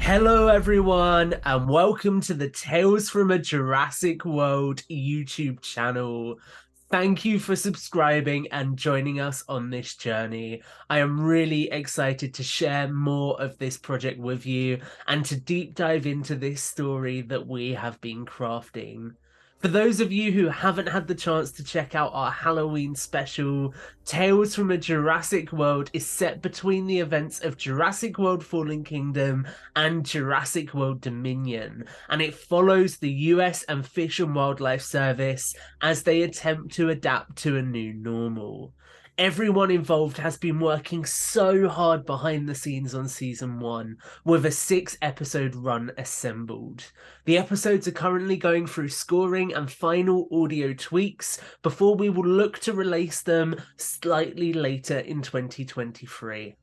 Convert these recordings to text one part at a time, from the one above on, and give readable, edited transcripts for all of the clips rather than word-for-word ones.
Hello, everyone, and welcome to the Tales from a Jurassic World YouTube channel. Thank you for subscribing and joining us on this journey. I am really excited to share more of this project with you and to deep dive into this story that we have been crafting. For those of you who haven't had the chance to check out our Halloween special, Tales from a Jurassic World is set between the events of Jurassic World Fallen Kingdom and Jurassic World Dominion, and it follows the US and Fish and Wildlife Service as they attempt to adapt to a new normal. Everyone involved has been working so hard behind the scenes on season one, with a 6 episode run assembled. The episodes are currently going through scoring and final audio tweaks before we will look to release them slightly later in 2023.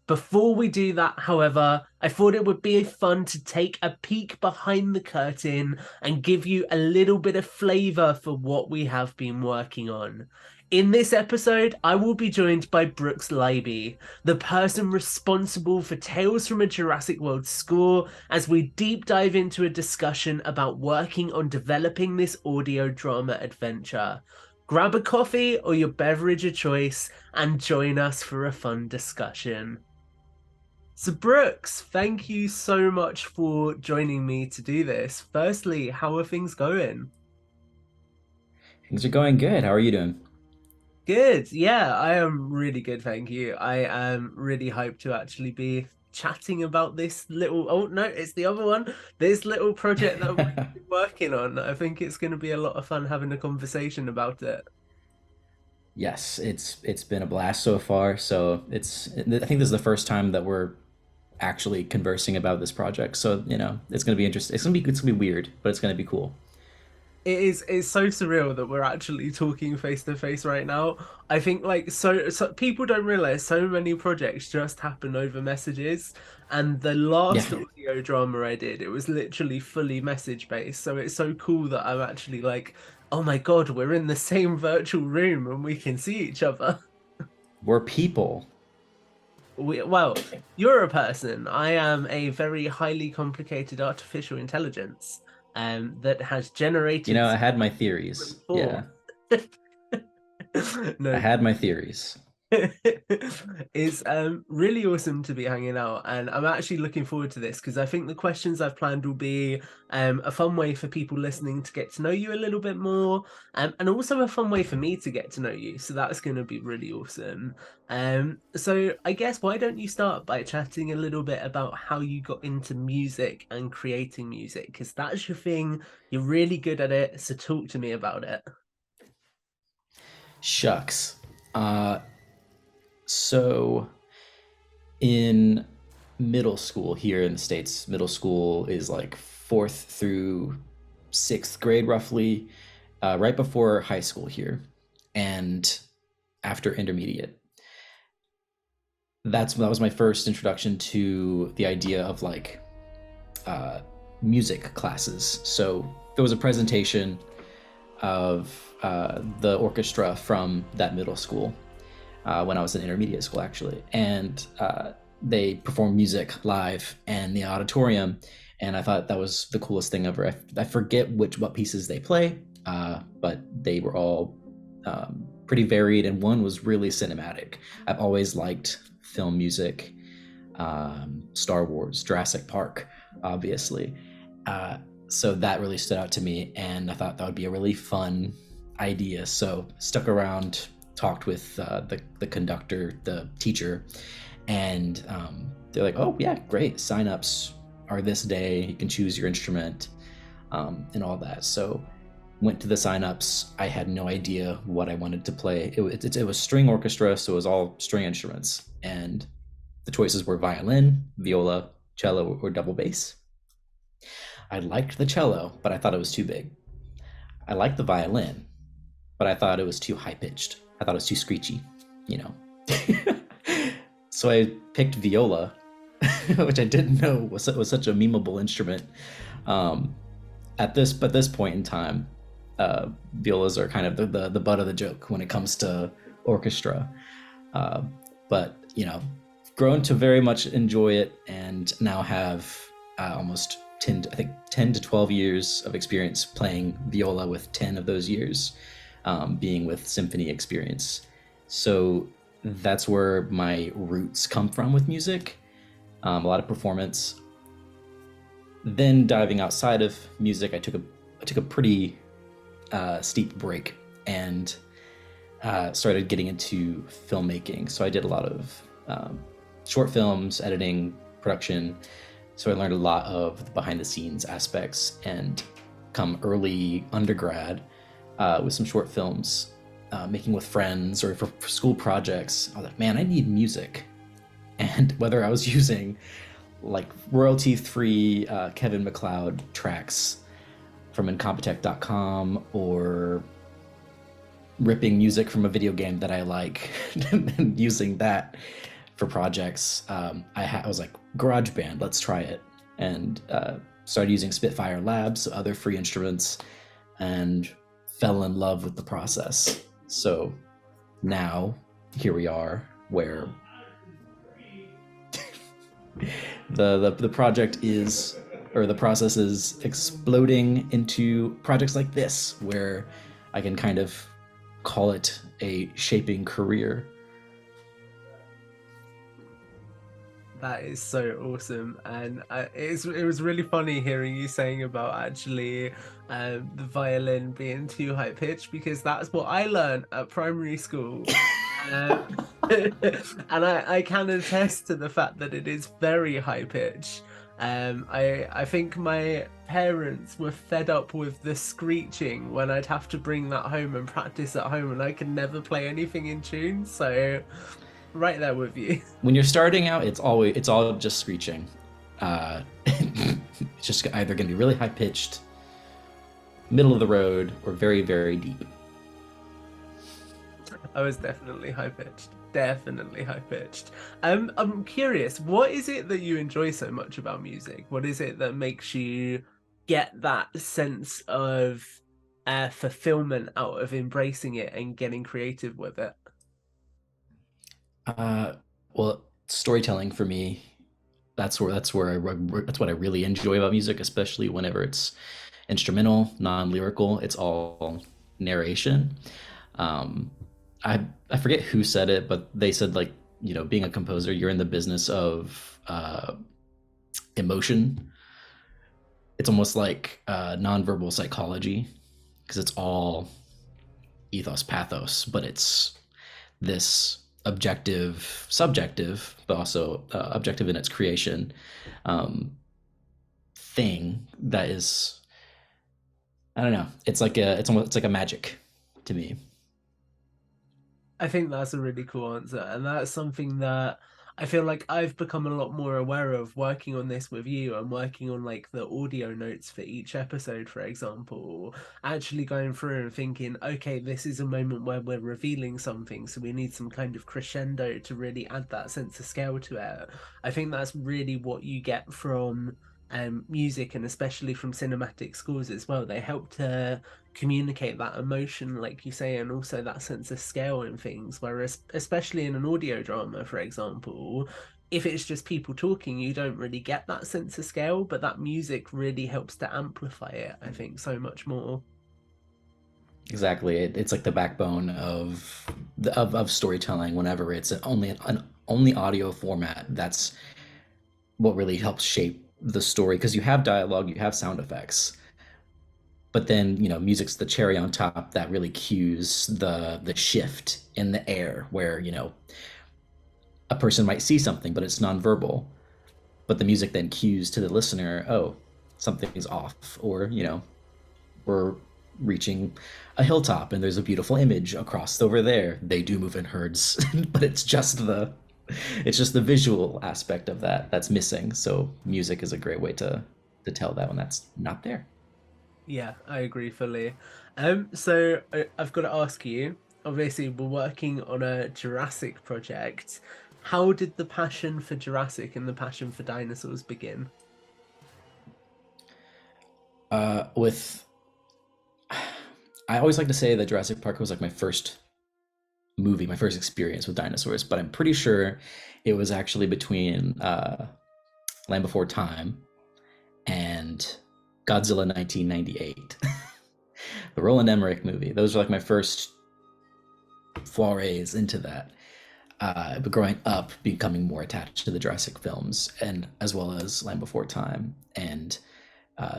Before we do that, however, I thought it would be fun to take a peek behind the curtain and give you a little bit of flavour for what we have been working on. In this episode, I will be joined by Brooks Leiby, the person responsible for Tales from a Jurassic World score, as we deep dive into a discussion about working on developing this audio drama adventure. Grab a coffee or your beverage of choice and join us for a fun discussion. So, Brooks, thank you so much for joining me to do this. Firstly, how are things going? Things are going good. How are you doing? Good. Yeah, I am really good, thank you. I am really hyped to actually be chatting about this little, oh no, it's the other one, this little project that we've been working on. I think it's going to be a lot of fun having a conversation about it. Yes, it's been a blast so far. So I think this is the first time that we're actually conversing about this project. So, it's gonna be interesting. It's gonna be weird, but it's gonna be cool. It's so surreal that we're actually talking face to face right now. I think like so people don't realize so many projects just happen over messages, and the Yeah. last audio drama I did, it was literally fully message based. So it's so cool that I'm actually like, oh my God, we're in the same virtual room and we can see each other. We're people. Well, you're a person. I am a very highly complicated artificial intelligence that has generated I had my theories. form. Yeah. I No, had my theories. it's really awesome to be hanging out, and I'm actually looking forward to this because I think the questions I've planned will be a fun way for people listening to get to know you a little bit more, and also a fun way for me to get to know you. So that's going to be really awesome. So I guess why don't you start by chatting a little bit about how you got into music and creating music, because that's your thing. You're really good at it. So talk to me about it. Shucks. Uh, so in middle school here in the States, middle school is like fourth through sixth grade, roughly, right before high school here, and after intermediate. That was my first introduction to the idea of like uh, music classes. So there was a presentation of the orchestra from that middle school when I was in intermediate school, actually, and they performed music live in the auditorium, and I thought that was the coolest thing ever. I forget what pieces they play, but they were all pretty varied, and one was really cinematic. I've always liked film music, Star Wars, Jurassic Park, obviously. So that really stood out to me, and I thought that would be a really fun idea. So stuck around, talked with the conductor, the teacher, and they're like, "Oh yeah, great! Signups are this day. You can choose your instrument and all that." So went to the signups. I had no idea what I wanted to play. It was string orchestra, so it was all string instruments, and the choices were violin, viola, cello, or double bass. I liked the cello, but I thought it was too big. I liked the violin, but I thought it was too high pitched. I thought it was too screechy, you know. So I picked viola, which I didn't know was such a memeable instrument. Um, at this point in time, violas are kind of the butt of the joke when it comes to orchestra. But grown to very much enjoy it, and now have almost 10 to 12 years of experience playing viola, with 10 of those years being with symphony experience. So that's where my roots come from with music. A lot of performance. Then diving outside of music, I took a pretty steep break and started getting into filmmaking. So I did a lot of short films, editing, production. So I learned a lot of the behind the scenes aspects. And come early undergrad, with some short films, making with friends or for school projects, I was like, man, I need music. And whether I was using like royalty-free Kevin MacLeod tracks from incompetech.com, or ripping music from a video game that I like and using that for projects, I was like, GarageBand, let's try it. And started using Spitfire Labs, other free instruments, and fell in love with the process. So now here we are, where the project is, or the process is exploding into projects like this, where I can kind of call it a shaping career. That is so awesome, and it was really funny hearing you saying about actually the violin being too high pitched, because that's what I learned at primary school. Um, and I can attest to the fact that it is very high pitched. I think my parents were fed up with the screeching when I'd have to bring that home and practice at home, and I could never play anything in tune. So right there with you. When you're starting out, it's all just screeching. It's just either going to be really high pitched, middle of the road, or very, very deep. I was definitely high pitched. Definitely high pitched. I'm curious, what is it that you enjoy so much about music? What is it that makes you get that sense of fulfillment out of embracing it and getting creative with it? Well, storytelling for me, that's what I really enjoy about music, especially whenever it's instrumental, non-lyrical. It's all narration. Um, I forget who said it, but they said, like, being a composer, you're in the business of emotion. It's almost like nonverbal psychology, because it's all ethos, pathos, but it's this objective, subjective, but also objective in its creation, thing that is, I don't know. It's like a magic to me. I think that's a really cool answer, and that's something that I feel like I've become a lot more aware of working on this with you and working on like the audio notes for each episode, for example. Actually going through and thinking, okay, this is a moment where we're revealing something, so we need some kind of crescendo to really add that sense of scale to it. I think that's really what you get from music, and especially from cinematic scores as well. They help to communicate that emotion, like you say, and also that sense of scale in things. Whereas, especially in an audio drama, for example, if it's just people talking, you don't really get that sense of scale, but that music really helps to amplify it, I think, so much more. Exactly. It's like the backbone of storytelling. Whenever it's only audio format, that's what really helps shape the story, because you have dialogue, you have sound effects, but then music's the cherry on top that really cues the shift in the air, where a person might see something but it's nonverbal, but the music then cues to the listener, oh, something's off, or we're reaching a hilltop and there's a beautiful image across over there. They do move in herds, but it's just the visual aspect of that that's missing. So music is a great way to tell that when that's not there. Yeah, I agree fully. So I've got to ask you, obviously we're working on a Jurassic project. How did the passion for Jurassic and the passion for dinosaurs begin? With I always like to say that Jurassic Park was like my first movie, my first experience with dinosaurs, but I'm pretty sure it was actually between Land Before Time and Godzilla 1998, the Roland Emmerich movie. Those are like my first forays into that. But growing up, becoming more attached to the Jurassic films, and as well as Land Before Time, and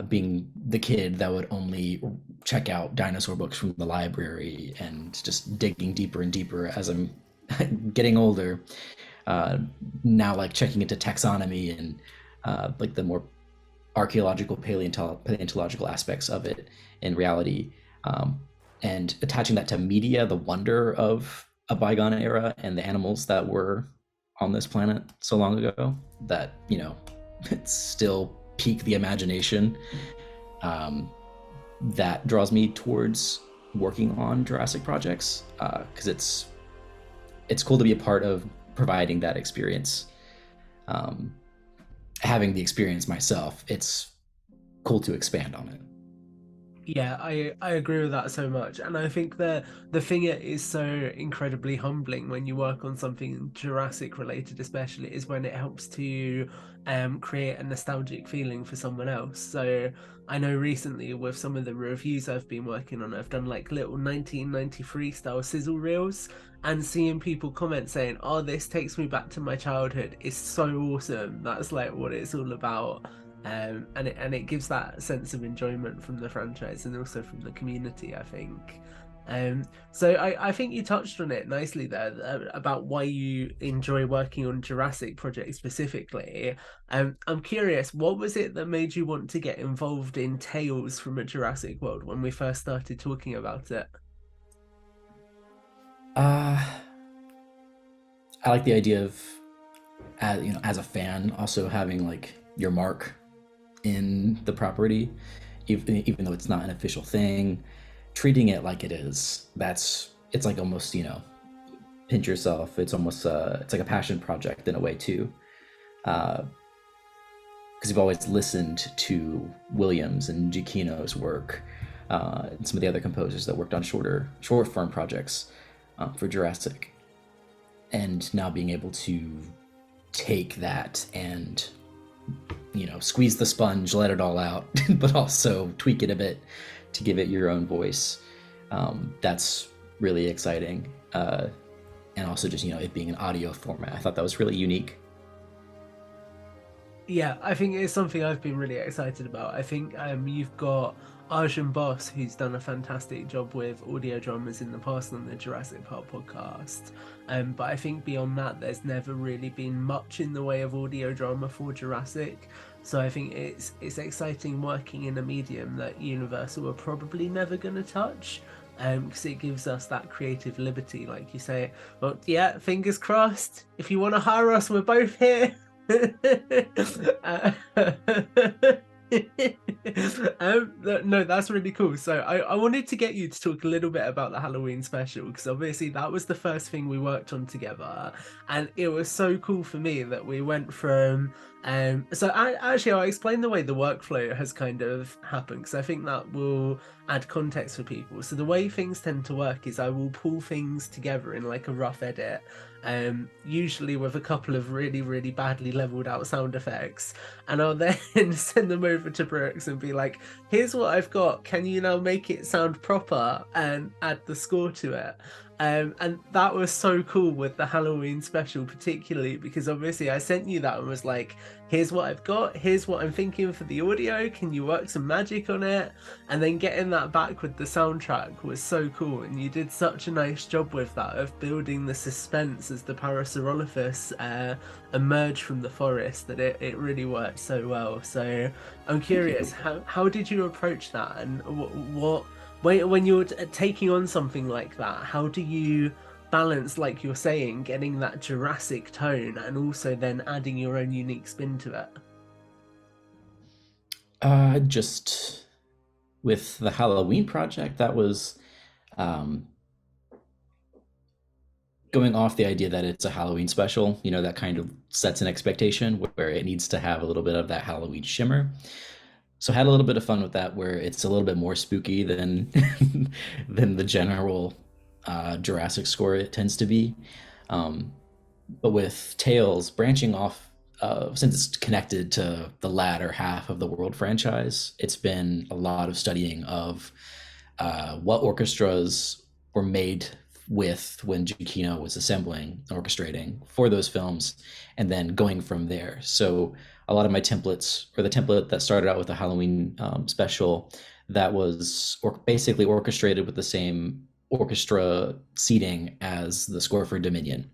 being the kid that would only check out dinosaur books from the library, and just digging deeper and deeper as I'm getting older. Now, like checking into taxonomy and like the more archaeological, paleontological aspects of it in reality, and attaching that to media, the wonder of a bygone era and the animals that were on this planet so long ago that, it still pique the imagination. That draws me towards working on Jurassic projects, because it's cool to be a part of providing that experience. Having the experience myself, it's cool to expand on it. Yeah, I agree with that so much, and I think the thing it is so incredibly humbling when you work on something Jurassic related, especially, is when it helps to create a nostalgic feeling for someone else. So I know recently with some of the reviews I've been working on, I've done like little 1993 style sizzle reels, and seeing people comment saying, "Oh, this takes me back to my childhood," is so awesome. That's like what it's all about. And it gives that sense of enjoyment from the franchise and also from the community, I think. So I think you touched on it nicely there, about why you enjoy working on Jurassic projects specifically. I'm curious, what was it that made you want to get involved in Tales from a Jurassic World when we first started talking about it? Uh, I like the idea of, as a fan, also having like your mark in the property, even though it's not an official thing, treating it like it is. It's like almost, pinch yourself. It's almost it's like a passion project in a way too, because you've always listened to Williams and Giacchino's work, and some of the other composers that worked on short form projects for Jurassic, and now being able to take that and squeeze the sponge, let it all out, but also tweak it a bit to give it your own voice. That's really exciting. And also just, it being an audio format. I thought that was really unique. Yeah, I think it's something I've been really excited about. I think you've got Arjun Boss, who's done a fantastic job with audio dramas in the past on the Jurassic Park podcast. But I think beyond that, there's never really been much in the way of audio drama for Jurassic. So I think it's exciting working in a medium that Universal are probably never going to touch. Because it gives us that creative liberty, like you say. Well, yeah, fingers crossed. If you want to hire us, we're both here. uh, no, that's really cool. So I wanted to get you to talk a little bit about the Halloween special, because obviously that was the first thing we worked on together, and it was so cool for me that we went from I'll explain the way the workflow has kind of happened, because I think that will add context for people. So the way things tend to work is I will pull things together in like a rough edit, usually with a couple of really, really badly leveled out sound effects, and I'll then send them over to Brooks and be like, "Here's what I've got. Can you now make it sound proper and add the score to it?" And that was so cool with the Halloween special, particularly because obviously I sent you that and was like, "Here's what I've got. Here's what I'm thinking for the audio. Can you work some magic on it?" And then getting that back with the soundtrack was so cool, and you did such a nice job with that, of building the suspense as the Parasaurolophus emerged from the forest, that it really worked so well. So I'm curious, how did you approach that, and what when you're taking on something like that, how do you balance, like you're saying, getting that Jurassic tone and also then adding your own unique spin to it? Just with the Halloween project, that was um, going off the idea that it's a Halloween special. That kind of sets an expectation where it needs to have a little bit of that Halloween shimmer. So I had a little bit of fun with that, where it's a little bit more spooky than than the general Jurassic score it tends to be. But with Tales, branching off since it's connected to the latter half of the World franchise, it's been a lot of studying of what orchestras were made with when Giacchino was assembling, orchestrating for those films, and then going from there. So a lot of my templates, or the template that started out with the Halloween special, that was basically orchestrated with the same orchestra seating as the score for Dominion.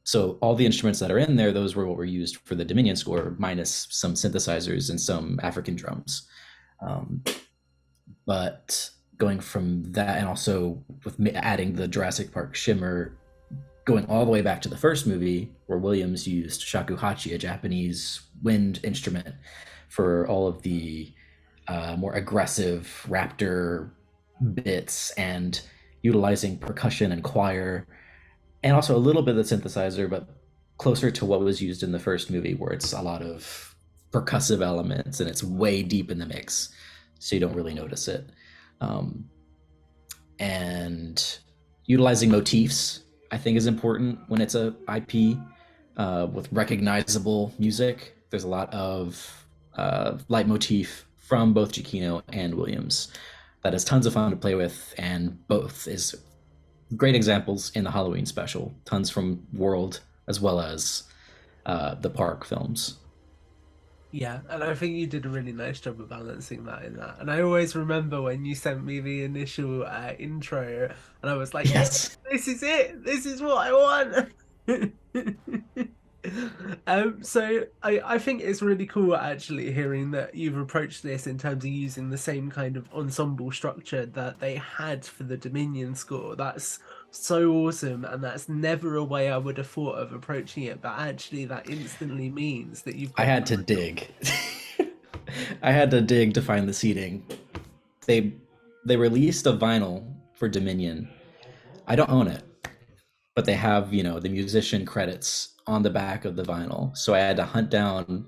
So all the instruments that are in there, those were what were used for the Dominion score, minus some synthesizers and some African drums. But going from that, and also with adding the Jurassic Park shimmer, going all the way back to the first movie, where Williams used shakuhachi, a Japanese wind instrument, for all of the more aggressive raptor bits, and utilizing percussion and choir, and also a little bit of the synthesizer, but closer to what was used in the first movie, where it's a lot of percussive elements and it's way deep in the mix, so you don't really notice it. And utilizing motifs, I think, is important when it's a IP with recognizable music. There's a lot of leitmotif from both Giacchino and Williams that is tons of fun to play with, and both is great examples in the Halloween special. Tons from World as well as the Park films. Yeah, and I think you did a really nice job of balancing that in that. And I always remember when you sent me the initial intro, and I was like, yes, Yes. this is it. This is what I want. So I think it's really cool actually hearing that you've approached this in terms of using the same kind of ensemble structure that they had for the Dominion score. That's so awesome, and that's never a way I would have thought of approaching it, but actually that instantly means that you've I got had to dig. I had to dig to find the seating. They they released a vinyl for Dominion. I don't own it, but they have, the musician credits on the back of the vinyl. So I had to hunt down,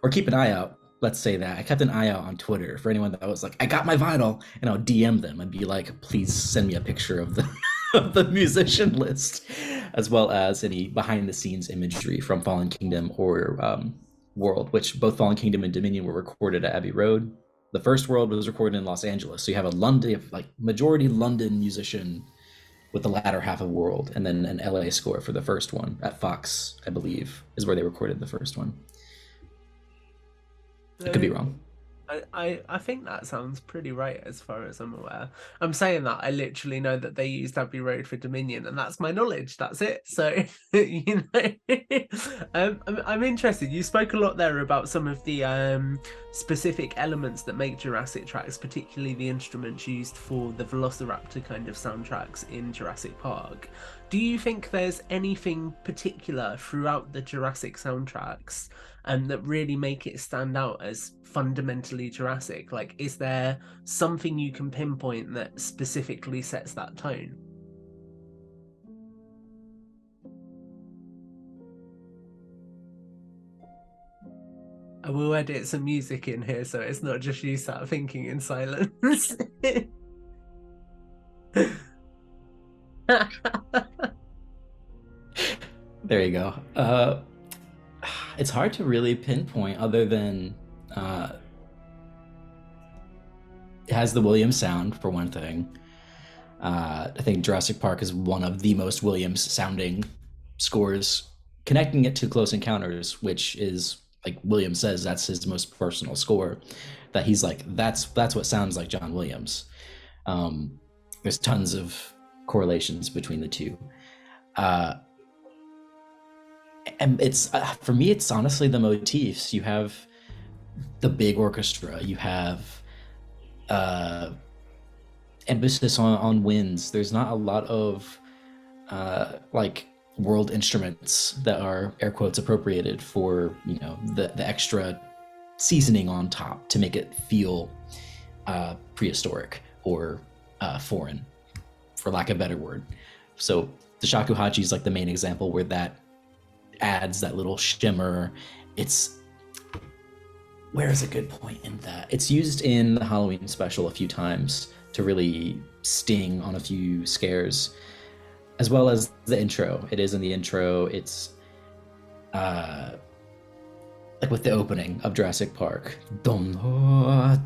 or keep an eye out. Let's say that I kept an eye out on Twitter for anyone that was like, "I got my vinyl," and I'll DM them and be like, "Please send me a picture of the of the musician list, as well as any behind the scenes imagery from Fallen Kingdom or World," which both Fallen Kingdom and Dominion were recorded at Abbey Road. The first World was recorded in Los Angeles, so you have a London, like majority London musician with the latter half of World, and then an LA score for the first one at Fox, I believe, is where they recorded the first one. I could be so wrong. I think that sounds pretty right as far as I'm aware. I'm saying that I literally know that they used Abbey Road for Dominion, and that's my knowledge. That's it. So I'm interested. You spoke a lot there about some of the specific elements that make Jurassic tracks, particularly the instruments used for the Velociraptor kind of soundtracks in Jurassic Park. Do you think there's anything particular throughout the Jurassic soundtracks that really make it stand out as fundamentally Jurassic? Like, is there something you can pinpoint that specifically sets that tone? I will edit some music in here so it's not just you sat thinking in silence. There you go. It's hard to really pinpoint, other than uh, it has the Williams sound for one thing. I think Jurassic Park is one of the most Williams sounding scores, connecting it to Close Encounters, which is, like Williams says, that's his most personal score. That he's like, that's what sounds like John Williams. There's tons of correlations between the two. Uh, and it's for me, it's honestly the motifs. You have the big orchestra. You have uh, emphasis on winds. There's not a lot of like world instruments that are air quotes appropriated for the extra seasoning on top to make it feel prehistoric or foreign, for lack of a better word. So the shakuhachi is like the main example where that adds that little shimmer. It's where is a good point in that? It's used in the Halloween special a few times to really sting on a few scares, as well as the intro. It is in the intro. It's like with the opening of Jurassic Park, dum,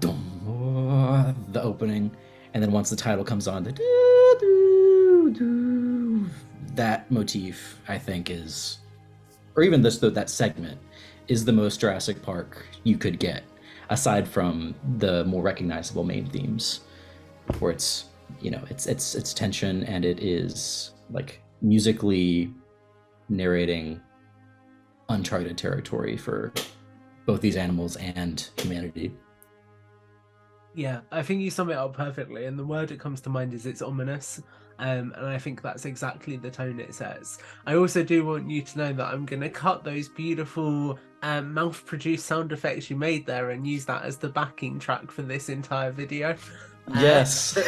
dum, the opening, and then once the title comes on, the doo, doo, doo, that motif I think is, or even this that segment is the most Jurassic Park you could get, aside from the more recognizable main themes, where it's it's tension and it is like musically narrating uncharted territory for both these animals and humanity. Yeah, I think you sum it up perfectly, and the word that comes to mind is it's ominous. And I think that's exactly the tone it sets. I also do want you to know that I'm going to cut those beautiful mouth-produced sound effects you made there and use that as the backing track for this entire video. Uh, Yes.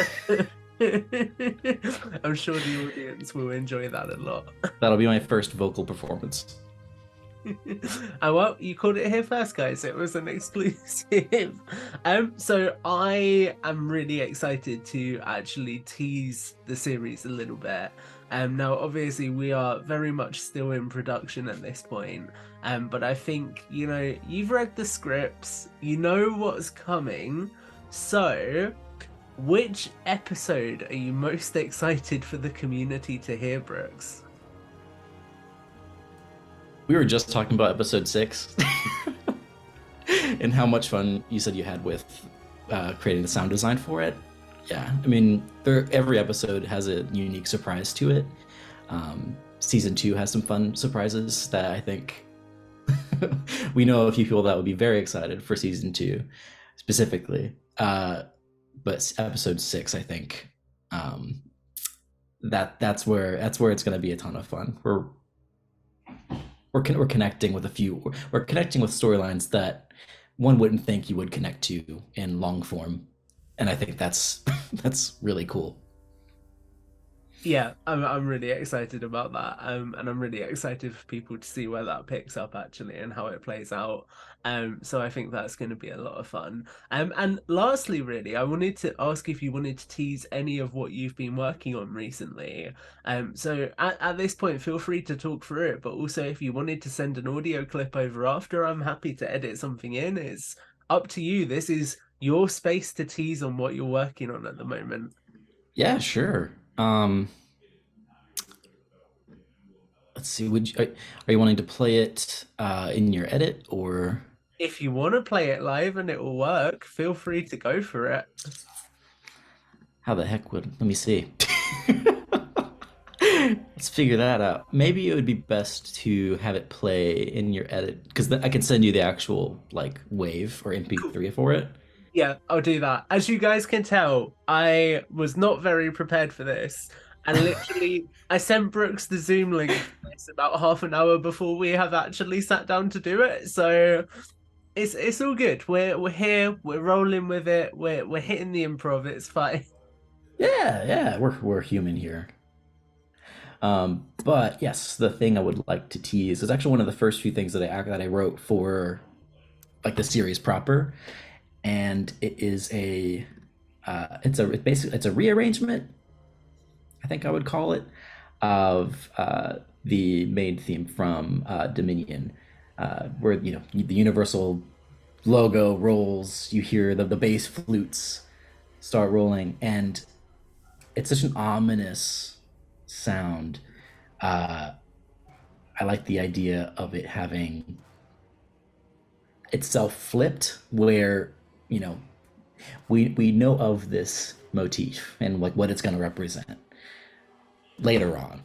I'm sure the audience will enjoy that a lot. That'll be my first vocal performance. Well, you called it here first, guys. It was an exclusive. So I am really excited to actually tease the series a little bit. Now obviously we are very much still in production at this point. But I think, you've read the scripts, you know what's coming. So which episode are you most excited for the community to hear, Brooks? We were just talking about episode 6 and how much fun you said you had with creating the sound design for it. Yeah, I mean, every episode has a unique surprise to it. Season 2 has some fun surprises that I think we know a few people that would be very excited for season 2 specifically. But episode 6, I think, that's where it's going to be a ton of fun. We're connecting with we're connecting with storylines that one wouldn't think you would connect to in long form, and I think that's that's really cool. Yeah, I'm really excited about that. And I'm really excited for people to see where that picks up actually and how it plays out. So I think that's going to be a lot of fun. And lastly, really, I wanted to ask if you wanted to tease any of what you've been working on recently. So at this point, feel free to talk through it, but also if you wanted to send an audio clip over after, I'm happy to edit something in. It's up to you. This is your space to tease on what you're working on at the moment. Yeah, sure. Let's see. Are you wanting to play it in your edit, or If you want to play it live and it will work, feel free to go for it. how the heck would? Let me see. Let's figure that out. Maybe it would be best to have it play in your edit, because I can send you the actual like wave or Cool. MP3 for it. Yeah, I'll do that. As you guys can tell, I was not very prepared for this. And literally, I sent Brooks the Zoom link for this about half an hour before we have actually sat down to do it. So it's all good. We're here. We're rolling with it. We're hitting the improv. It's fine. Yeah, yeah, we're human here. But yes, the thing I would like to tease is actually one of the first few things that I wrote for like the series proper, and it is it's a rearrangement, I think I would call it, of the main theme from Dominion, where the Universal logo rolls, you hear the bass flutes start rolling, and it's such an ominous sound. Uh, I like the idea of it having itself flipped, where we know of this motif and like what it's going to represent later on,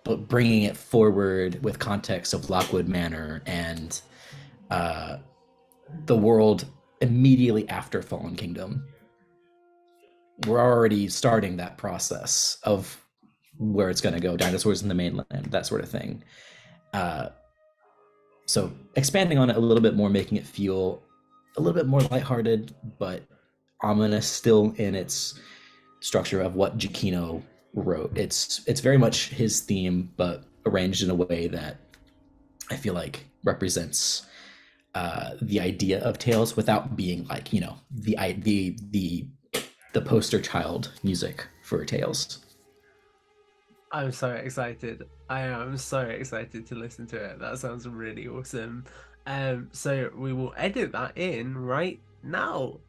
but bringing it forward with context of Lockwood Manor and the world immediately after Fallen Kingdom. We're already starting that process of where it's going to go, dinosaurs in the mainland, that sort of thing. So expanding on it a little bit more, making it feel a little bit more lighthearted, but ominous still in its structure of what Giacchino wrote. It's very much his theme, but arranged in a way that I feel like represents the idea of Tales without being like the poster child music for Tales. I'm so excited. I am so excited to listen to it. That sounds really awesome. So we will edit that in right now.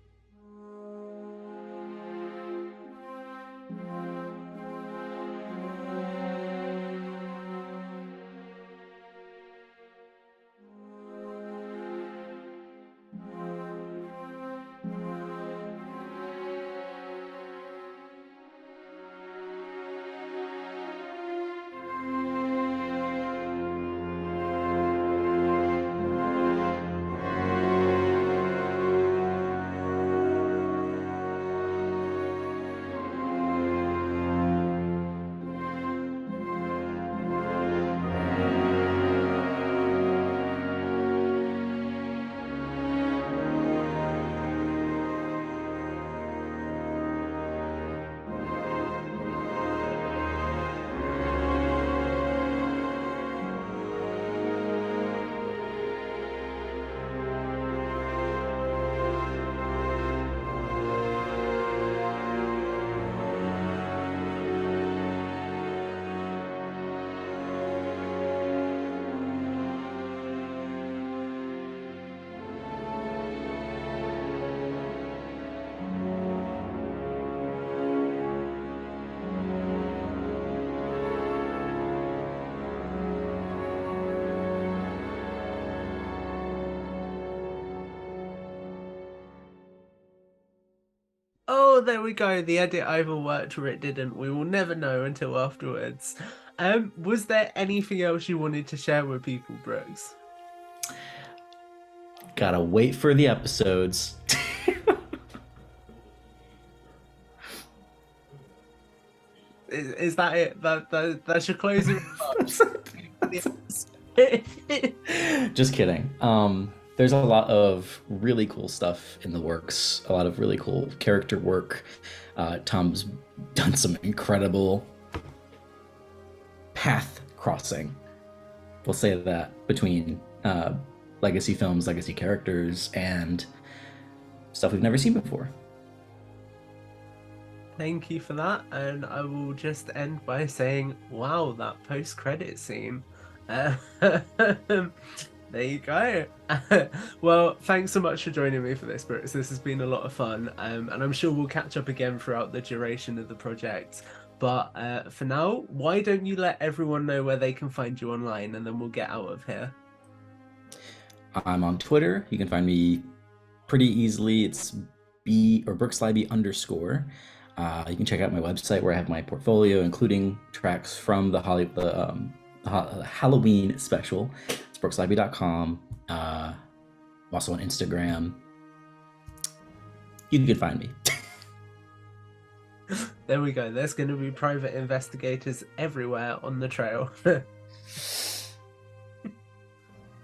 Oh, there we go. The edit overworked or it didn't. We will never know until afterwards. Was there anything else you wanted to share with people, Brooks? Gotta wait for the episodes. Is that it? That's your closing remarks. Just kidding. There's a lot of really cool stuff in the works, a lot of really cool character work. Tom's done some incredible path crossing. We'll say that between legacy films, legacy characters, and stuff we've never seen before. Thank you for that, and I will just end by saying, wow, that post-credit scene. There you go. Well, thanks so much for joining me for this, Brooks. This has been a lot of fun, and I'm sure we'll catch up again throughout the duration of the project. But for now, why don't you let everyone know where they can find you online, and then we'll get out of here. I'm on Twitter. You can find me pretty easily. It's B or BrooksLibby _. You can check out my website where I have my portfolio, including tracks from the Halloween special. It's brookslibby.com. I'm also on Instagram. You can find me. There we go. There's going to be private investigators everywhere on the trail.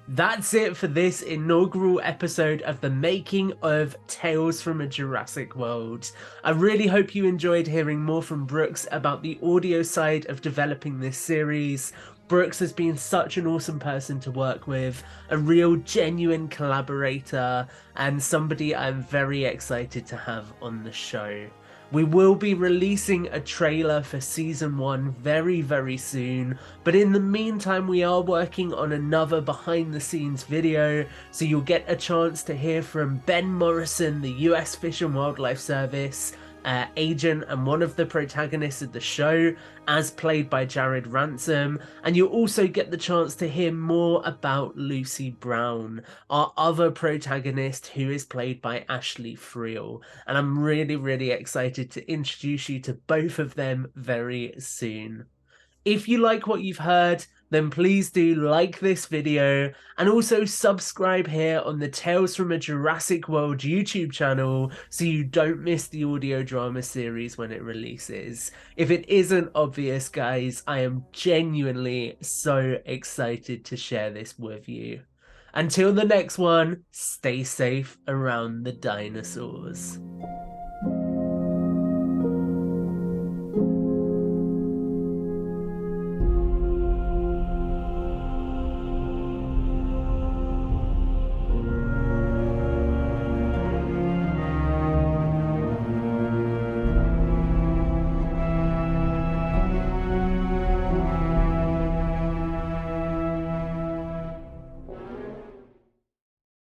That's it for this inaugural episode of the making of Tales from a Jurassic World. I really hope you enjoyed hearing more from Brooks about the audio side of developing this series. Brooks has been such an awesome person to work with, a real genuine collaborator, and somebody I'm very excited to have on the show. We will be releasing a trailer for season 1 very, very soon, but in the meantime we are working on another behind the scenes video, so you'll get a chance to hear from Ben Morrison, the US Fish and Wildlife Service agent and one of the protagonists of the show, as played by Jared Ransom, and you'll also get the chance to hear more about Lucy Brown, our other protagonist, who is played by Ashley Friel, and I'm really, really excited to introduce you to both of them very soon. If you like what you've heard, then please do like this video and also subscribe here on the Tales from a Jurassic World YouTube channel so you don't miss the audio drama series when it releases. If it isn't obvious, guys, I am genuinely so excited to share this with you. Until the next one, stay safe around the dinosaurs.